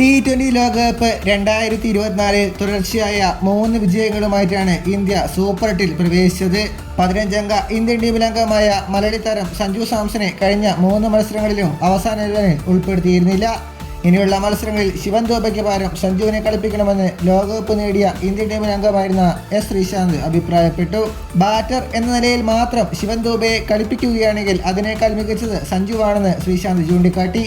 T20 ലോകകപ്പ് 2024 തുടർച്ചയായ 3 വിജയങ്ങളുമായിട്ടാണ് India super 8-ൽ പ്രവേശിച്ചത്. 15-അംഗ ഇന്ത്യൻ ടീമിലംഗമായ മലയാളി താരം സഞ്ജു സാംസനെ കഴിഞ്ഞ 3 മത്സരങ്ങളിലും അവസാന 11-ൽ ഉൾപ്പെടുത്തിയിരുന്നില്ല. ഇനിയുള്ള മത്സരങ്ങളിൽ ശിവൻ ദുബെയ്ക്ക് പകരം സഞ്ജുവിനെ കളിപ്പിക്കണമെന്ന് ലോകകപ്പ് നേടിയ ഇന്ത്യൻ ടീമിലംഗമായിരുന്ന എസ് ശ്രീശാന്ത് അഭിപ്രായപ്പെട്ടു. ബാറ്റർ എന്ന നിലയിൽ മാത്രം ശിവൻ ദുബെയെ കളിപ്പിക്കുകയാണെങ്കിൽ അതിനേക്കാൾ മികച്ചത് സഞ്ജുവാണെന്ന് ശ്രീശാന്ത് ചൂണ്ടിക്കാട്ടി.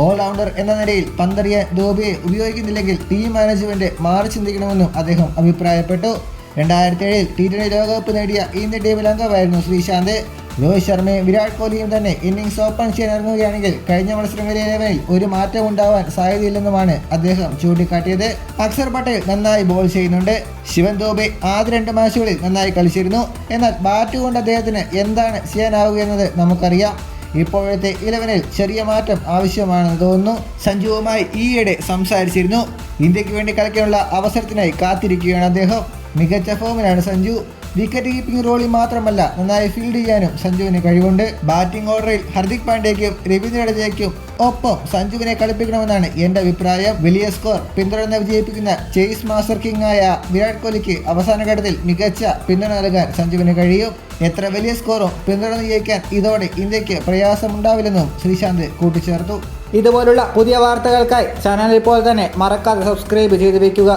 ഓൾറൗണ്ടർ എന്ന നിലയിൽ പന്തെറിയാൻ ദുബെയെ ഉപയോഗിക്കുന്നില്ലെങ്കിൽ ടീം മാനേജ്മെന്റ് മാറി ചിന്തിക്കണമെന്നും അദ്ദേഹം അഭിപ്രായപ്പെട്ടു. 2007-ൽ T20 ലോകകപ്പ് നേടിയ ഇന്ത്യൻ ടീമിൽ അംഗമായിരുന്നു ശ്രീശാന്ത്. രോഹിത് ശർമ്മയും വിരാട് കോഹ്ലിയും തന്നെ ഇന്നിംഗ്സ് ഓപ്പൺ ചെയ്യാൻ ഇറങ്ങുകയാണെങ്കിൽ കഴിഞ്ഞ മത്സരങ്ങളിലെ ലെവലിൽ ഒരു മാറ്റം ഉണ്ടാവാൻ സാധ്യതയില്ലെന്നുമാണ് അദ്ദേഹം ചൂണ്ടിക്കാട്ടിയത്. അക്സർ പട്ടേൽ നന്നായി ബോൾ ചെയ്യുന്നുണ്ട്. ശിവൻ ദുബെ ആദ്യ 2 മാച്ചുകളിൽ നന്നായി കളിച്ചിരുന്നു. എന്നാൽ ബാറ്റ് കൊണ്ട് അദ്ദേഹത്തിന് എന്താണ് ചെയ്യാനാവുകയെന്നത് നമുക്കറിയാം. ഇപ്പോഴത്തെ 11-ൽ ചെറിയ മാറ്റം ആവശ്യമാണെന്ന് തോന്നുന്നു. സഞ്ജുവുമായി ഈയിടെ സംസാരിച്ചിരുന്നു. ഇന്ത്യക്ക് വേണ്ടി കളിക്കാനുള്ള അവസരത്തിനായി കാത്തിരിക്കുകയാണ് അദ്ദേഹം. മികച്ച ഫോമിലാണ് സഞ്ജു. വിക്കറ്റ് കീപ്പിംഗ് റോളിൽ മാത്രമല്ല നന്നായി ഫീൽഡ് ചെയ്യാനും സഞ്ജുവിന് കഴിവുണ്ട്. ബാറ്റിംഗ് ഓർഡറിൽ ഹർദിക് പാണ്ഡ്യയ്ക്കും രവീന്ദ്ര ജഡേജയ്ക്കും ഒപ്പം സഞ്ജുവിനെ കളിപ്പിക്കണമെന്നാണ് എൻ്റെ അഭിപ്രായം. വലിയ സ്കോർ പിന്തുടർന്ന് വിജയിപ്പിക്കുന്ന ചേസ് മാസ്റ്റർ കിങ് ആയ വിരാട് കോഹ്ലിക്ക് അവസാന ഘട്ടത്തിൽ മികച്ച പിന്തുണ നൽകാൻ സഞ്ജുവിന് കഴിയും. എത്ര വലിയ സ്കോറും പിന്തുടർന്ന് ജയിക്കാൻ ഇതോടെ ഇന്ത്യക്ക് പ്രയാസമുണ്ടാവില്ലെന്നും ശ്രീശാന്ത് കൂട്ടിച്ചേർത്തു. ഇതുപോലുള്ള പുതിയ വാർത്തകൾക്കായി ചാനൽ ഇപ്പോൾ തന്നെ മറക്കാതെ സബ്സ്ക്രൈബ് ചെയ്ത് വയ്ക്കുക.